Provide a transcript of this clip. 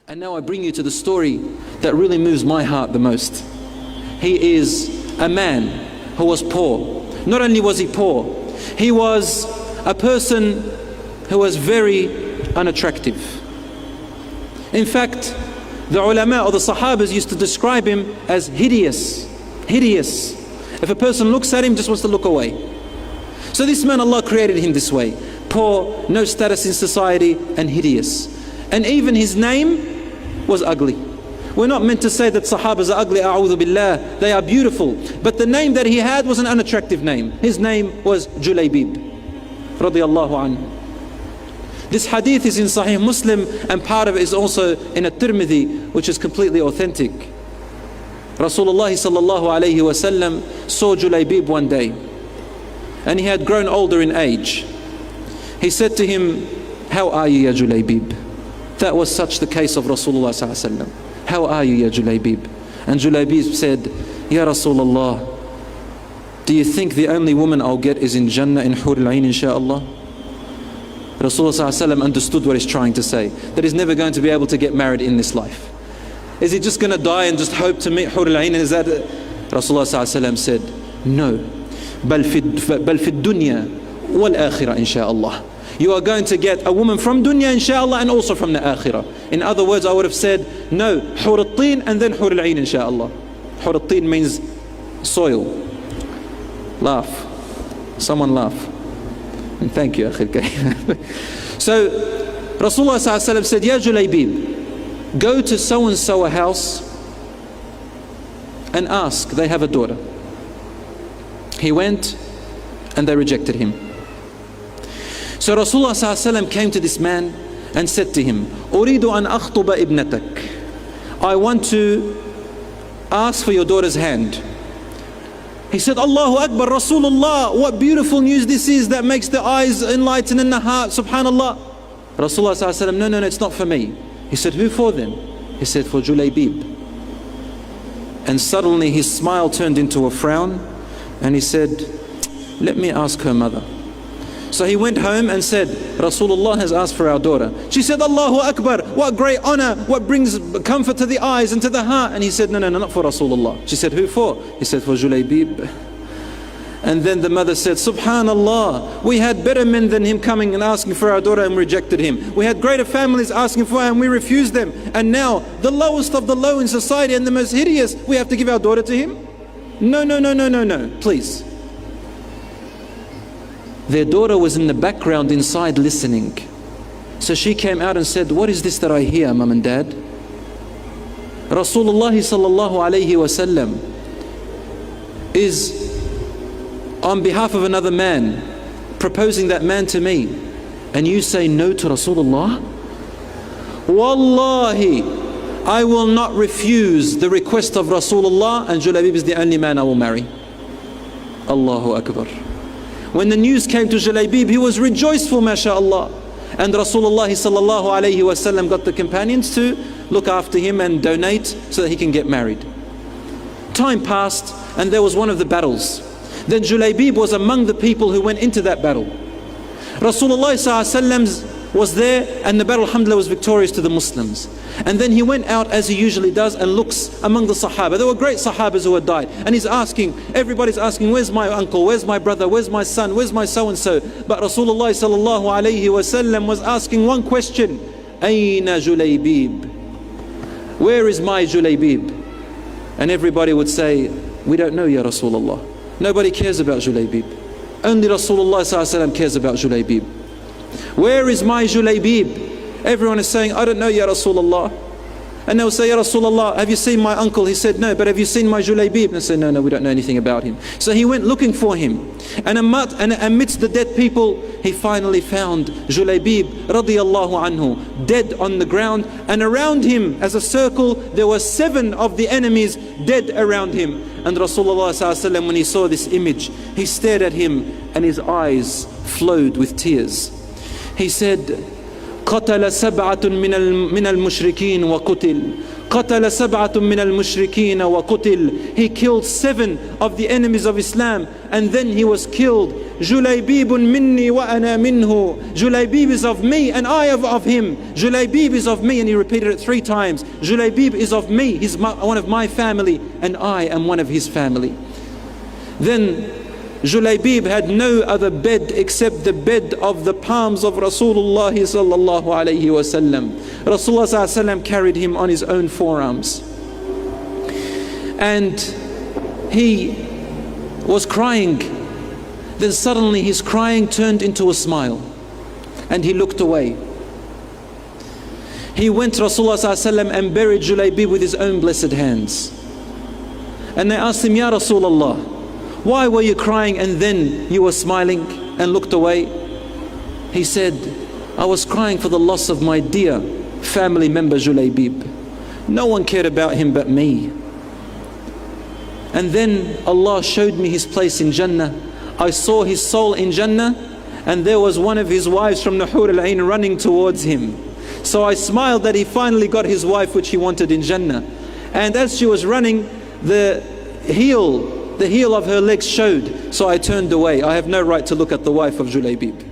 And now I bring you to the story that really moves my heart the most. He is a man who was poor. Not only was he poor, he was a person who was very unattractive. In fact, the ulama or the sahabas used to describe him as hideous. Hideous. If a person looks at him, just wants to look away. So this man, Allah created him this way. Poor, no status in society, and hideous. And even his name was ugly. We're not meant to say that sahabas are ugly, a'udhu billah. They are beautiful. But the name that he had was an unattractive name. His name was Juliebib, radiyallahu anhu. This hadith is in Sahih Muslim, and part of it is also in At-Tirmidhi, which is completely authentic. Rasulullah sallallahu alayhi wa sallam saw Juliebib one day, and he had grown older in age. He said to him, "How are you, ya Juliebib?" That was such the case of Rasulullah sallallahu alayhi wa sallam. "How are you, ya Juliebib?" And Juliebib said, "Ya Rasulullah, do you think the only woman I'll get is in Jannah in Hur al-Ain, insha'Allah?" Rasulullah sallallahu alayhi wa sallam understood what he's trying to say, that he's never going to be able to get married in this life. Is he just going to die and just hope to meet Hur al-Ain? Is that Rasulullah sallallahu alayhi wa sallam said, "No, bal fi dunya wal akhirah, insha'Allah. You are going to get a woman from dunya, insha'Allah, and also from the akhirah." In other words, I would have said, no, Hur al-Tin and then Hur al-Ain, insha'Allah. Hur al-Tin means soil. Laugh. Someone laugh. And thank you, Akhil Kareem. So, Rasulullah sallallahu alayhi wa sallam said, "Ya Juliebib, go to so-and-so a house and ask, they have a daughter." He went and they rejected him. So Rasulullah sallallahu alayhi wa sallam came to this man and said to him, "Uridu an akhtuba ibnatak." I want to ask for your daughter's hand. He said, "Allahu Akbar, Rasulullah, what beautiful news this is that makes the eyes enlighten and the heart, subhanallah." Rasulullah sallallahu alayhi wa sallam, no, it's not for me. He said, "Who for then?" He said, "For Juliebib." And suddenly his smile turned into a frown, and he said, "Let me ask her mother." So he went home and said, "Rasulullah has asked for our daughter." She said, "Allahu Akbar, what great honor, what brings comfort to the eyes and to the heart." And he said, no, not for Rasulullah. She said, "Who for?" He said, "For Juliebib." And then the mother said, "Subhanallah, we had better men than him coming and asking for our daughter and rejected him. We had greater families asking for her and we refused them. And now the lowest of the low in society and the most hideous, we have to give our daughter to him? No, please." Their daughter was in the background inside listening. So she came out and said, "What is this that I hear, Mum and Dad? Rasulullah sallallahu alayhi wa sallam is on behalf of another man proposing that man to me, and you say no to Rasulullah? Wallahi, I will not refuse the request of Rasulullah, and Juliebib is the only man I will marry." Allahu Akbar. When the news came to Juliebib, he was rejoiceful, mashallah. And Rasulullah sallallahu alayhi wa sallam got the companions to look after him and donate so that he can get married. Time passed, and there was one of the battles. Then Juliebib was among the people who went into that battle. Rasulullah sallallahu alayhi wa sallam was there, and the battle, alhamdulillah, was victorious to the Muslims. And then he went out as he usually does and looks among the Sahaba. There were great Sahabas who had died, and he's asking, everybody's asking, "Where's my uncle? Where's my brother? Where's my son? Where's my so-and-so?" But Rasulullah sallallahu alayhi wa sallam was asking one question, "Ayna Juliebib?" Where is my Juliebib? And everybody would say, "We don't know, Ya Rasulullah." Nobody cares about Juliebib. Only Rasulullah sallallahu alayhi wa sallam cares about Juliebib. "Where is my Juliebib?" Everyone is saying, "I don't know, Ya Rasulullah." And they'll say, "Ya Rasulullah, have you seen my uncle?" He said, "No." "But have you seen my Juliebib?" And they say, No, we don't know anything about him." So he went looking for him. And amidst the dead people, he finally found Juliebib radiyallahu anhu, dead on the ground. And around him, as a circle, there were 7 of the enemies dead around him. And Rasulullah sallallahu alaihi wasallam, when he saw this image, he stared at him and his eyes flowed with tears. He said, "قتل 7 من المشركين وقتل قتل سبعة من المشركين وقتل. He killed 7 of the enemies of Islam and then he was killed. جليبيب مني وأنا منه. Juliebib is of me and I am of him. Juliebib is of me, and he repeated it 3 times. Juliebib is of me, he's one of my family, and I am one of his family. Then Juliebib had no other bed except the bed of the palms of Rasulullah sallallahu alayhi wasallam. Rasulullah sallallahu alayhi wasallam carried him on his own forearms. And he was crying. Then suddenly his crying turned into a smile. And he looked away. He went to Rasulullah sallallahu alayhi wasallam and buried Juliebib with his own blessed hands. And they asked him, Ya Rasulullah, why were you crying and then you were smiling and looked away? He said, I was crying for the loss of my dear family member Juliebib. No one cared about him but me. And then Allah showed me his place in Jannah. I saw his soul in Jannah, and there was one of his wives from the Hur al-Ain running towards him. So I smiled that he finally got his wife which he wanted in Jannah. And as she was running, the heel of her legs showed, so I turned away. I have no right to look at the wife of Juliebib.